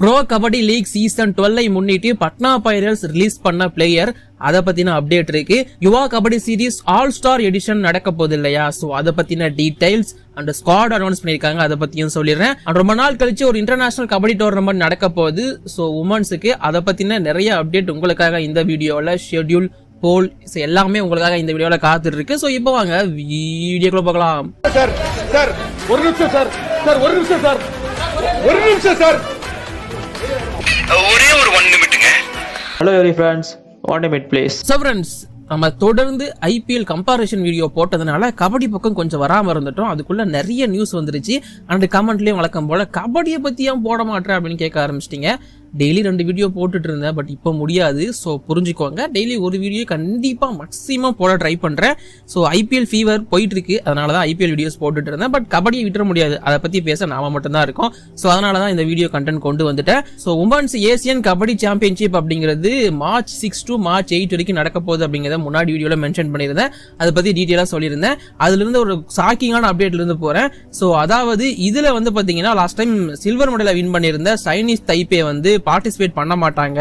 Bro kabaddi league season 12 முன்னிட்டு Patna Pirates release பண்ண player அத பத்தின அப்டேட் இருக்கு. Yuva Kabaddi Series all star edition நடக்க போகுது இல்லையா, சோ அத பத்தின டீடைல்ஸ் அண்ட் ஸ்குவாட் அனௌன்ஸ் பண்ணிருக்காங்க, அத பத்தியும் சொல்லிடுறேன். ரொம்ப நாள் கழிச்சு ஒரு இன்டர்நேஷனல் கபடி டோர்னமெண்ட் நடக்க போகுது. சோ உமன்ஸுக்கு அத பத்தின நிறைய அப்டேட் உங்களுக்காக இந்த வீடியோல ஷெட்யூல் போல் எல்லாமே உங்களுக்காக இந்த வீடியோல காத்துட்டு இருக்கு. சோ இப்போ வாங்க வீடியோக்குள்ள போகலாம். சார் சார் ஒரு நிமிஷம் சார் சார் ஒரு நிமிஷம் சார் ஒரு நிமிஷம் சார் ஒரே ஒரு 1 நிமிட்டுங்க. Hello every friends, 1 minute please. So friends, நம்ம தொடர்ந்து ஐபிஎல் கம்பாரிசன் வீடியோ போட்டதுனால கபடி பக்கம் கொஞ்சம் வராம இருந்துட்டோம். அதுக்குள்ள நிறைய நியூஸ் வந்துருச்சு. அண்ட் கமெண்ட்லயும் வழக்கம் போல கபடியை பத்தி ஏன் போட மாட்டேன் அப்படின்னு கேட்க ஆரம்பிச்சிட்டீங்க. டெய்லி 2 வீடியோ போட்டுட்டு இருந்தேன், பட் இப்போ முடியாது. ஸோ புரிஞ்சுக்கோங்க, டெய்லி ஒரு வீடியோ கண்டிப்பா மேக்ஸிமம் போட ட்ரை பண்றேன். ஸோ ஐபிஎல் ஃபீவர் போயிட்டு இருக்கு, அதனாலதான் ஐபிஎல் வீடியோஸ் போட்டுட்டு இருந்தேன். பட் கபடியை விட்டுற முடியாது, அதை பத்தி பேச நாம மட்டும் தான் இருக்கோம். ஸோ அதனாலதான் இந்த வீடியோ கண்டென்ட் கொண்டு வந்துட்டேன். So women's Asian kabaddi championship அப்படிங்கிறது March 6 to March 8 வரைக்கும் நடக்க போகுது அப்படிங்கிறத முன்னாடி வீடியோல மென்ஷன் பண்ணியிருந்தேன். அதை பத்தி டீட்டெயிலா சொல்லியிருந்தேன். அதுல இருந்து ஒரு ஷாக்கிங்கான அப்டேட்ல இருந்து போறேன். ஸோ அதாவது இதுல வந்து பாத்தீங்கன்னா லாஸ்ட் டைம் சில்வர் மெடலை வின் பண்ணியிருந்த சைனீஸ் தைப்பே வந்து பார்ட்டிசிபேட் பண்ண மாட்டாங்க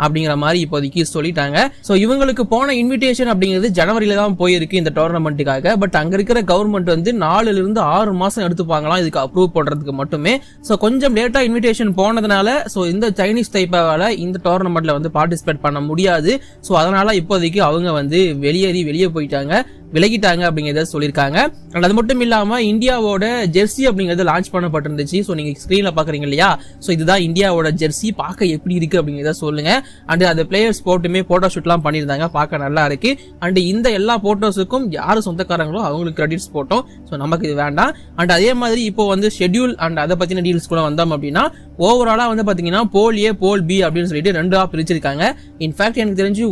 அப்படிங்கிற மாதிரி இப்போதைக்கு சொல்லிட்டாங்க. சோ இவங்களுக்கு போன இன்விடேஷன் அப்படிங்கிறது ஜனவரியில தான் போயிருக்கு இந்த டோர்னமெண்ட்டுக்காக. பட் அங்க இருக்கிற கவர்மெண்ட் வந்து 4 இருந்து 6 மாசம் எடுத்துப்பாங்களாம் இதுக்கு அப்ரூவ் பண்றதுக்கு மட்டுமே. சோ கொஞ்சம் லேட்டா இன்விடேஷன் போனதுனால சோ இந்த சைனீஸ் தைப்பாவால இந்த டோர்னமெண்ட்ல வந்து பார்ட்டிசிபேட் பண்ண முடியாது. சோ அதனால இப்போதைக்கு அவங்க வந்து வெளியே போயிட்டாங்க, விலகிட்டாங்க அப்படிங்கறத சொல்லியிருக்காங்க. அது மட்டும் இல்லாம இந்தியாவோட ஜெர்சி அப்படிங்கறது லான்ச் பண்ணப்பட்டிருந்துச்சு. சோ நீங்க ஸ்கிரீன்ல பாக்குறீங்க இல்லையா, சோ இதுதான் இந்தியாவோட ஜெர்சி, பார்க்க எப்படி இருக்கு அப்படிங்கறத சொல்லுங்க. அண்ட் அந்த பிளேயர்ஸ் போட்டுமே போட்டோ ஷூட் எல்லாம் பண்ணிருந்தாங்க, பார்க்க நல்லா இருக்கு. அண்ட் இந்த எல்லா போட்டோஸுக்கும் யாரு சொந்தக்காரங்களோ அவங்களுக்கு கிரெடிட்ஸ் போட்டோம். சோ நமக்கு இது வேண்டாம். அண்ட் அதே மாதிரி இப்போ வந்து ஷெட்யூல் அண்ட் அதை பத்தின டீல்ஸ் கூட வந்தோம் அப்படின்னா ஓவராலா வந்து பாத்தீங்கன்னா போல் ஏ போல் பி அப்படின்னு சொல்லிட்டு 2ஆ பிரிச்சிருக்காங்க. இன்ஃபேக்ட் எனக்கு தெரிஞ்சு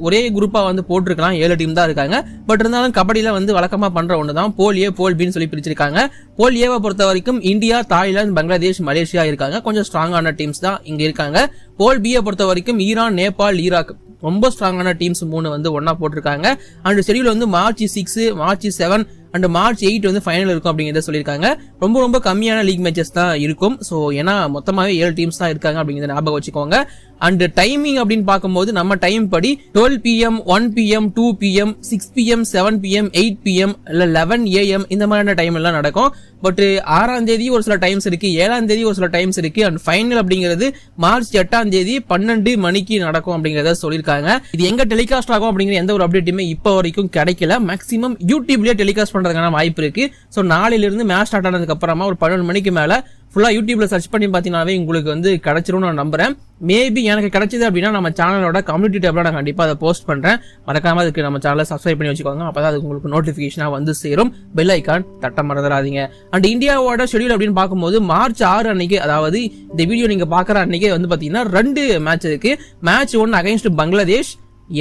ஒரே குரூப்பா வந்து போட்டிருக்கலாம், 7 டீம் தான் இருக்காங்க. பட் இருந்தாலும் கபடியில வந்து வழக்கமா பண்ற ஒண்ணுதான் போல் ஏ போல் பின்னு சொல்லி பிரிச்சிருக்காங்க. போல் ஏவை பொறுத்த வரைக்கும் இந்தியா, தாய்லாந்து, பங்களாதேஷ், மலேசியா இருக்காங்க. கொஞ்சம் ஸ்ட்ராங்கான டீம்ஸ் தான் இங்க இருக்காங்க. போல் பியை பொறுத்த வரைக்கும் ஈரான், நேபாள், ஈராக் ரொம்ப ஸ்ட்ராங்கான டீம்ஸ் 3 வந்து ஒன்னா போட்டிருக்காங்க. அண்ட் ஷெட்யூல் வந்து March 6, March 7 அண்ட் March 8 வந்து ஃபைனல் இருக்கும் அப்படிங்கறத சொல்லியிருக்காங்க. ரொம்ப கம்மியான லீக் மேட்சஸ் தான் இருக்கும். சோ ஏன்னா மொத்தமாவே 7 டீம்ஸ் தான் இருக்காங்க அப்படிங்கறத ஞாபகம் வச்சுக்கோங்க. அண்ட் டைமிங் அப்படின்னு பார்க்கும்போது நம்ம டைம் படி 12 PM, 1 PM, 2 PM, 6 PM, 7 PM, 8 PM இல்ல 11 AM இந்த மாதிரியான டைம் எல்லாம் நடக்கும். பட் 6ஆம் தேதி ஒரு சில டைம்ஸ் இருக்கு, 7ஆம் தேதி ஒரு சில டைம்ஸ் இருக்கு. அண்ட் ஃபைனல் அப்படிங்கிறது March 8ஆம் தேதி 12 மணிக்கு நடக்கும் அப்படிங்கறத சொல்லியிருக்காங்க. இது எங்க டெலிகாஸ்ட் ஆகும் அப்படிங்கிற எந்த ஒரு அப்டேட்டுமே இப்போ வரைக்கும் கிடைக்கல. மேக்ஸிமம் யூடியூப்லயே டெலிகாஸ்ட் பண்றதுக்கான வாய்ப்பு இருக்கு. சோ நாளையில இருந்து மேட்ச் ஸ்டார்ட் ஆனதுக்கு அப்புறமா ஒரு 12 மணிக்கு மேல ஃபுல்லா யூடியூப்ல சர்ச் பண்ணி பாத்தீங்கன்னாவே உங்களுக்கு வந்து கிடைச்சிரும் நான் நம்புறேன். மேபி எனக்கு கிடைச்சது அப்படின்னா நம்ம சேனலோட கம்யூனிட்டி டேப்ல நான் கண்டிப்பா அதை போஸ்ட் பண்றேன். மறக்காம அதுக்கு நம்ம சேனலை சப்ஸ்கிரைப் பண்ணி வச்சுக்கோங்க, அப்பதான் அது உங்களுக்கு நோட்டிபிகேஷனா வந்து சேரும். பெல் ஐக்கான் தட்ட மறந்துடாதீங்க. அண்ட் இந்தியாவோட ஷெட்யூல் அப்படின்னு பார்க்கும்போது March 6 அன்னைக்கு, அதாவது இந்த வீடியோ நீங்க பாக்குற அன்னைக்கே வந்து பாத்தீங்கன்னா 2 மேட்ச் இருக்கு. Match 1 against Bangladesh.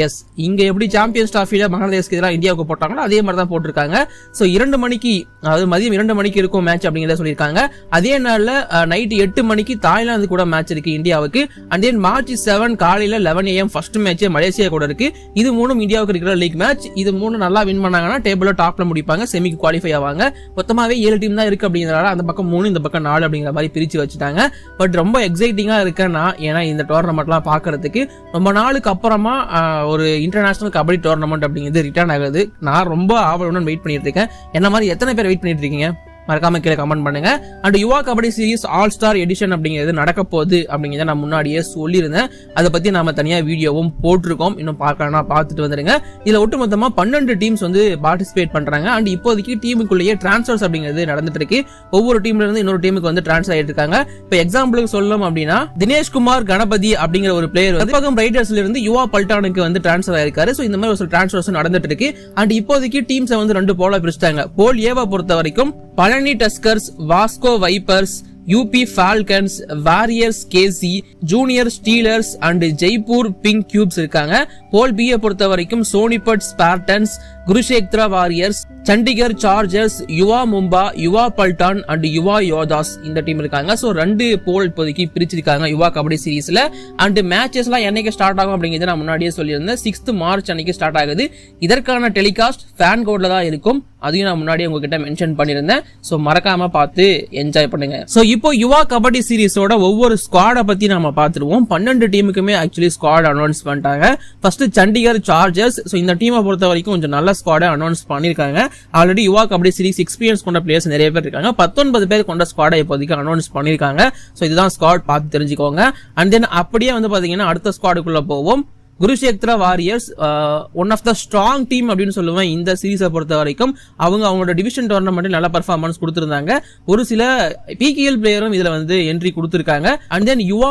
எஸ், இங்க எப்படி சாம்பியன்ஸ் டிராஃபில பங்களாதேஷ்க்கு எதிராக இந்தியாவுக்கு போட்டாங்களோ அதே மாதிரி தான் போட்டிருக்காங்க. சோ 2 மணிக்கு, அதாவது மதியம் 2 மணிக்கு இருக்கும் மேட்ச் அப்படிங்கறத சொல்லியிருக்காங்க. அதே நாள்ல நைட் 8 மணிக்கு தாய்லாந்து கூட மேட்ச் இருக்கு இந்தியாவுக்கு. அண்ட் தென் March 7 காலையில 11 AM ஃபர்ஸ்ட் மேட்ச் மலேசியா கூட இருக்கு. இது 3 இந்தியாவுக்கு இருக்கிற லீக் மேட்ச். இது 3 நல்லா வின் பண்ணாங்கன்னா டேபிள்ல டாப்ல முடிப்பாங்க, செமிக்கு குவாலிஃபை ஆவாங்க. மொத்தமாவே 7 டீம் தான் இருக்கு அப்படிங்கறதால அந்த பக்கம் 3 இந்த பக்கம் 4 அப்படிங்கிற மாதிரி பிரிச்சு வச்சுட்டாங்க. பட் ரொம்ப எக்ஸைட்டிங்கா இருக்கேன் நான், ஏன்னா இந்த டோர்னமெண்ட்லாம் பாக்குறதுக்கு ரொம்ப நாளுக்கு அப்புறமா ஒரு இன்டர்நேஷனல் கபடி டோர்னமெண்ட் அப்படிங்கிறது ரிட்டர்ன் ஆகுது. நான் ரொம்ப ஆவலுடன் வெயிட் பண்ணிட்டு இருக்கேன். என்ன மாதிரி எத்தனை பேர் வெயிட் பண்ணிட்டு இருக்கீங்க மறக்காம கீழே கமெண்ட் பண்ணுங்க. And Yuva Kabaddi Series all star edition அப்படிங்கிறது நடக்க போகுது அப்படிங்கிறத நான் முன்னாடியே சொல்லியிருந்தேன். அதை பத்தி நாம தனியா வீடியோவும் போட்டிருக்கோம், இன்னும் பார்க்கணும்னா பார்த்துட்டு வந்துருங்க. இதுல ஒட்டுமொத்தமா 12 டீம்ஸ் வந்து பார்ட்டிசிபேட் பண்றாங்க. அண்ட் இப்போதைக்கு டீமுக்குள்ளேயே டிரான்ஸ்ஃபர்ஸ் அப்படிங்கிறது நடந்துட்டு இருக்கு. ஒவ்வொரு டீம்ல இருந்து இன்னொரு டீமுக்கு வந்து டிரான்ஸ்ஃபர் ஆயிட்டு இருக்காங்க. இப்போ எக்ஸாம்பிளுக்கு சொல்லணும் அப்படின்னா தினேஷ்குமார் கணபதி அப்படிங்கிற ஒரு பிளேயர் வந்து ரைடர்ஸ்ல இருந்து யுவா பல்டானுக்கு வந்து டிரான்ஸ்ஃபர் ஆயிருக்காரு. சோ இந்த மாதிரி ஒரு டிரான்ஸ்ஃபர்ஸ் நடந்துட்டு இருக்கு. அண்ட் இப்போதைக்கு டீம்ஸ் வந்து 2 போல பிரிச்சுட்டாங்க. போல் ஏவா பொறுத்த வரைக்கும் Palani Tuskers, Vasco Vipers, UP Falcons, Warriors KC, Junior Steelers and Jaipur Pink Cubes இருக்காங்க. போல் பியை பொறுத்த வரைக்கும் Sonipat Spartans, Kurukshetra Warriors, Chandigarh Chargers, Yuva Mumba, Yuva Paltan and Yuva Yodhas இந்த டீம் இருக்காங்க. சோ 2 போல் இப்போதைக்கு பிரிச்சிருக்காங்க யுவா கபடி சீரீஸ்ல. அண்ட் மேட்சஸ் எல்லாம் என்னைக்கு ஸ்டார்ட் ஆகும் அப்படிங்கறத நான் முன்னாடியே சொல்லியிருந்தேன். 6th மார்ச் அன்னைக்கு ஸ்டார்ட் ஆகுது. இதற்கான டெலிகாஸ்ட் ஃபேன் கோட்ல தான் இருக்கும். அதையும் நான் முன்னாடி உங்ககிட்ட மென்ஷன் பண்ணிருந்தேன். சோ மறக்காம பார்த்து என்ஜாய் பண்ணுங்க. சோ இப்போ யுவா கபடி சீரிஸோட ஒவ்வொரு ஸ்குவாட பத்தி நாம பாத்துருவோம். 12 டீமுக்குமே ஆக்சுவலி ஸ்குவாட் அனௌன்ஸ் பண்ணிட்டாங்க. First Chandigarh chargers. சோ இந்த டீமை பொறுத்த வரைக்கும் கொஞ்சம் நல்ல ஸ்குவாட அனௌன்ஸ் பண்ணிருக்காங்க. ஆல்ரெடி யுவா கபடி சீரிஸ் எக்ஸ்பீரியன்ஸ் கொண்ட பிளேயர்ஸ் நிறைய பேர் இருக்காங்க. 19 பேர் கொண்ட ஸ்குவாட இப்போதைக்கு அனௌன்ஸ் பண்ணிருக்காங்க. சோ இதுதான் ஸ்குவாட், பார்த்து தெரிஞ்சுக்கோங்க. அண்ட் தென் அப்படியே வந்து பாத்தீங்கன்னா அடுத்த ஸ்குவாடுக்குள்ள போவோம். Kurukshetra warriors one of the strong team அப்படின்னு சொல்லுவேன் இந்த சீரீஸை பொறுத்த வரைக்கும். அவங்களோட டிவிஷன் டோர்னமெண்ட் நல்ல பர்ஃபார்மன்ஸ் கொடுத்திருந்தாங்க. ஒரு சில பிகேஎல் பிளேயரும் இதுல வந்து என்ட்ரி கொடுத்திருக்காங்க. அண்ட் தென் யுவா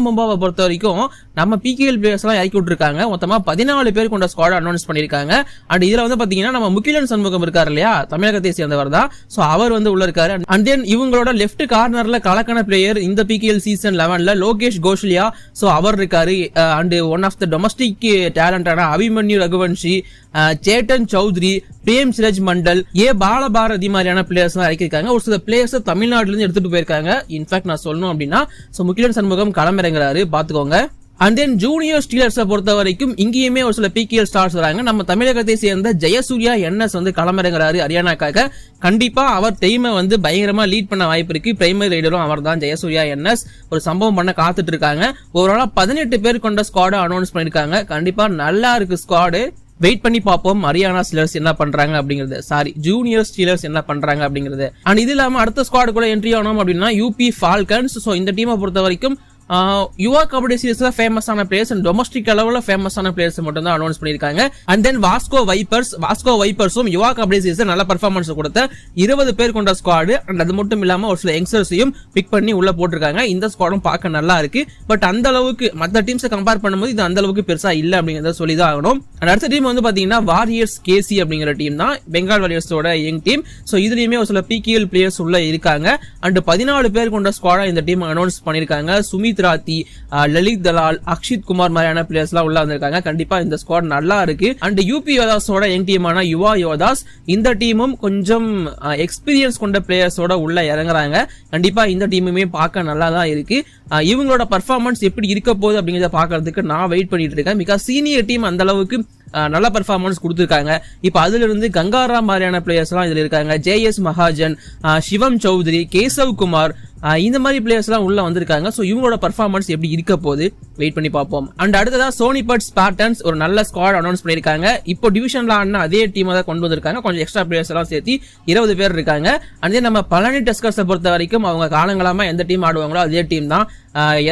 மும்பாவை பொறுத்த வரைக்கும் நம்ம பிகேஎல் பிளேயர்ஸ் எல்லாம் இறக்கி விட்டுருக்காங்க. மொத்தமா 14 பேர் கொண்ட ஸ்குவாட் அனௌன்ஸ் பண்ணிருக்காங்க. அண்ட் இதுல வந்து பாத்தீங்கன்னா நம்ம முகிலன் சண்முகம் இருக்காரு இல்லையா, தமிழகத்தை சேர்ந்தவர் தான். சோ அவர் வந்து உள்ள இருக்காரு. அண்ட் தென் இவங்களோட லெஃப்ட் கார்னர்ல கலக்கான பிளேயர் இந்த பிகேஎல் சீசன் 11ல லோகேஷ் கோஷ்லியா. சோ அவர் இருக்காரு. And one of the domestic டேலண்டான அபிமன்யு ரகுவன்ஷி, சேட்டன் சௌத்ரி, பிரேம் சிரஜ் மண்டல், பாலபாரதி மாதிரியான பிளேயர்ஸ் எல்லாம் இறக்கிருக்காங்க. ஒரு சில பிளேயர்ஸ் தமிழ்நாட்டுல இருந்து எடுத்துட்டு போயிருக்காங்க. இன்ஃபேக்ட் நான் சொல்லணும் அப்படின்னா முகிலன் சண்முகம் களமிறங்குறாரு, பாத்துக்கோங்க. அண்ட் தென் ஜூனியர் ஸ்டீலர்ஸை பொறுத்த வரைக்கும் இங்கேயுமே ஒரு சில பிகேஎல் ஸ்டார்ஸ் வராங்க. நம்ம தமிழகத்தை சேர்ந்த ஜெயசூர்யா என்எஸ் வந்து களமிறங்குறாரு ஹரியானாக்காக. கண்டிப்பா அவர் டீமை வந்து பயங்கரமா லீட் பண்ண வாய்ப்பு இருக்கு. பிரைமரி ரைடரும் அவர் தான், ஜெயசூர்யா என்எஸ். ஒரு சம்பவம் பண்ண காத்துட்டு இருக்காங்க. ஓவராலா 18 பேர் கொண்ட ஸ்குவாட அனௌன்ஸ் பண்ணிருக்காங்க. கண்டிப்பா நல்லா இருக்கு ஸ்குவாடு. வெயிட் பண்ணி பார்ப்போம் ஹரியானா ஸ்டீலர்ஸ் என்ன பண்றாங்க அப்படிங்கிறது. சாரி, ஜூனியர் ஸ்டீலர்ஸ் என்ன பண்றாங்க அப்படிங்கிறது. அண்ட் இது இல்லாம அடுத்த ஸ்குவாடு கூட என்ட்ரி ஆனோம் அப்படின்னா யூபி ஃபால்கன்ஸ். சோ இந்த டீமை பொறுத்த வரைக்கும் யுவா கபடி சீரிஸ்ல ஃபேமஸான பிளேயர்ஸ் அண்ட் டொமஸ்டிக் அளவுல ஃபேமஸான பிளேயர்ஸ் மட்டும் தான் அனௌன்ஸ் பண்ணிருக்காங்க. அண்ட் தென் வாஸ்கோ வைப்பர்ஸும் யுவா கபடி சீரிஸ்ல நல்ல பெர்ஃபார்மன்ஸ் கொடுத்த 20 பேர் கொண்ட ஸ்குவாடு. அண்ட் அது மட்டும் இல்லாம ஒரு சில யங்ஸ்டர்ஸையும் பிக் பண்ணி உள்ள போட்டிருக்காங்க. இந்த ஸ்குவாடும் பார்க்க நல்லா இருக்கு. பட் அந்த அளவுக்கு மற்ற டீம்ஸை கம்பேர் பண்ணும்போது இது அந்த அளவுக்கு பெருசா இல்ல அப்படிங்கறத சொல்லிதான் ஆகணும். அண்ட் அடுத்த டீம் வந்து பாத்தீங்கன்னா வாரியர்ஸ் கேசி அப்படிங்கிற டீம் தான், பெங்கால் வாரியர்ஸோட யங் டீம். சோ இதுலயுமே ஒரு சில பிகேஎல் பிளேயர்ஸ் உள்ள இருக்காங்க. அண்ட் 14 பேர் கொண்ட ஸ்குவாடா இந்த டீம் அனௌன்ஸ் பண்ணிருக்காங்க. சுமித் ராத்தி, லலித் தலால், அக்ஷித் குமார் மாதிரியான பிளேயர்ஸ் எல்லாம் உள்ள வந்திருக்காங்க. கண்டிப்பா இந்த ஸ்குவாட் நல்லா இருக்கு. அண்ட் யூபி யோதாஸோட யங் டீமான யுவா யோதாஸ், இந்த டீமும் கொஞ்சம் எக்ஸ்பீரியன்ஸ் கொண்ட பிளேயர்ஸோட உள்ள இறங்குறாங்க. கண்டிப்பா இந்த டீமுமே பார்க்க நல்லா தான் இருக்கு. இவங்களோட பர்ஃபார்மன்ஸ் எப்படி இருக்க போகுது அப்படிங்கறத பாக்குறதுக்கு நான் வெயிட் பண்ணிட்டு இருக்கேன். பிகாஸ் சீனியர் டீம் அந்த அளவுக்கு நல்ல பெர்ஃபார்மன்ஸ் கொடுத்திருக்காங்க. இப்ப அதுல இருந்து கங்காராம் மாதிரியான பிளேயர்ஸ் எல்லாம் இதுல இருக்காங்க. ஜேஎஸ் மகாஜன், சிவம் சௌத்ரி, கேசவ் குமார், இந்த மாதிரி பிளேயர்ஸ் எல்லாம் உள்ள வந்திருக்காங்க. சோ இவங்களோட பெர்ஃபார்மன்ஸ் எப்படி இருக்க போகுது வெயிட் பண்ணி பார்ப்போம். அண்ட் அடுத்ததா சோனிபட் ஸ்பார்டன்ஸ் ஒரு நல்ல ஸ்குவாட் அனௌன்ஸ் பண்ணிருக்காங்க. இப்போ டிவிஷன்ல ஆடின அதே டீமை தான் கொண்டு வந்திருக்காங்க. கொஞ்சம் எக்ஸ்ட்ரா பிளேயர்ஸ் எல்லாம் சேர்த்து 20 பேர் இருக்காங்க. அண்ட் தென் நம்ம பழனி டஸ்கர்ஸை பொறுத்த வரைக்கும் அவங்க காலங்களாம எந்த டீம் ஆடுவாங்களோ அதே டீம் தான்.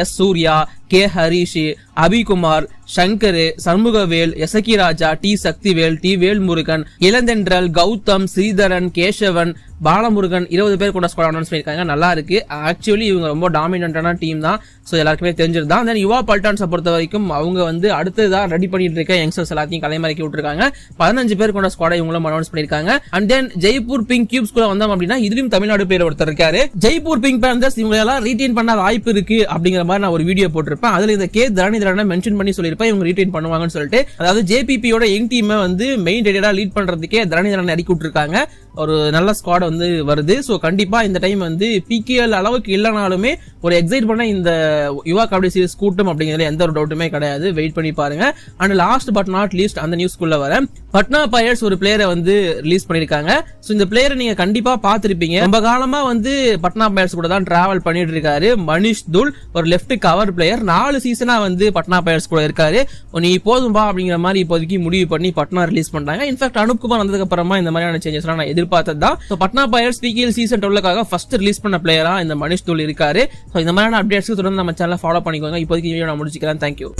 எஸ் சூர்யா, கே ஹரிஷ், அபிகுமார், சங்கர், சண்முகவேல், எசக்கி ராஜா, டி சக்திவேல், டி வேல்முருகன், இளந்தென்றல், கௌதம், ஸ்ரீதரன், கேசவன், பாலமுருகன் 20 பேர் கூட ஸ்குவாட் அனௌன்ஸ் பண்ணிருக்காங்க. நல்லா இருக்கு. ஆக்சுவலி இவங்க ரொம்ப டாமினன்டான டீம் தான். சோ எல்லாருக்குமே தெரிஞ்சிருதான். தென் யுவா பல்டான்ஸை பொறுத்த வரைக்கும் அவங்க வந்து அடுத்ததான் ரெடி பண்ணிட்டு இருக்க யங்ஸ்டர்ஸ் எல்லாத்தையும் கலைமறைக்கி விட்டுருக்காங்க. 15 பேர் கொண்ட ஸ்குவாடை இவங்களும் அனௌன்ஸ் பண்ணிருக்காங்க. And then Jaipur Pink cubes கூட வந்தோம் அப்படின்னா இதுலயும் தமிழ்நாடு பேர் ஒருத்தர் இருக்காரு. ஜெய்ப்பூர் பிங்க் பேந்தர்ஸ் இவங்க எல்லாம் ரீடைன் பண்ண வாய்ப்பு இருக்கு அப்படிங்கிற மாதிரி நான் ஒரு வீடியோ போட்டிருப்பேன். அதுல இந்த கே தரணிதரனை மென்ஷன் பண்ணி சொல்லியிருப்பேன் இவங்க ரீடைன் பண்ணுவாங்கன்னு சொல்லிட்டு. அதாவது ஜேபிபியோட யங் டீமை வந்து மெயின் ரைடரா லீட் பண்றதுக்கே தரணிதரனை அடிக்கி விட்டுருக்காங்க. ஒரு நல்ல ஸ்குவாட் வந்து வருது. சோ கண்டிப்பா இந்த டைம் வந்து பிகேஎல் அளவுக்கு இல்லனாலுமே ஒரு எக்ஸைட் பண்ண இந்த யுவா கபடி சீரிஸ் கூட்டம் அப்படிங்கிறதுல எந்த ஒரு டவுட்டுமே கிடையாது. வெயிட் பண்ணி பாருங்க. And last but not least அந்த நியூஸ்க்குள்ள வர பட்னா பைரட்ஸ் ஒரு பிளேயரை வந்து ரிலீஸ் பண்ணிருக்காங்க. சோ இந்த பிளேயரை நீங்க கண்டிப்பா பாத்திருப்பீங்க. ரொம்ப காலமா வந்து பட்னா பைரட்ஸ் கூட தான் டிராவல் பண்ணிட்டு இருக்காரு. மனிஷ் துல் ஒரு லெஃப்ட் கவர் பிளேயர். 4 சீசனா வந்து பட்னா பைரட்ஸ் கூட இருக்காரு. நீ போதும்பா அப்படிங்கிற மாதிரி இப்போதைக்கு முடிவு பண்ணி பட்னா ரிலீஸ் பண்றாங்க. இன்ஃபேக்ட் அனுப் குமார் வந்ததுக்கு அப்புறமா இந்த மாதிரியான சேஞ்சஸ் எல்லாம் நான் எதிர்பார்த்ததுதான். பட்னா பைரட்ஸ் பிகேஎல் சீசன் 12க்காக ஃபர்ஸ்ட் ரிலீஸ் பண்ண பிளேயரா இந்த மனிஷ் துல் இருக்காரு. இந்த மாதிரியான அப்டேட்ஸ் தொடர்ந்து நம்ம சேனலை ஃபாலோ பண்ணிக்கோங்க. இப்போதைக்கு வீடியோ நான் முடிச்சுக்கிறேன். தேங்க்யூ.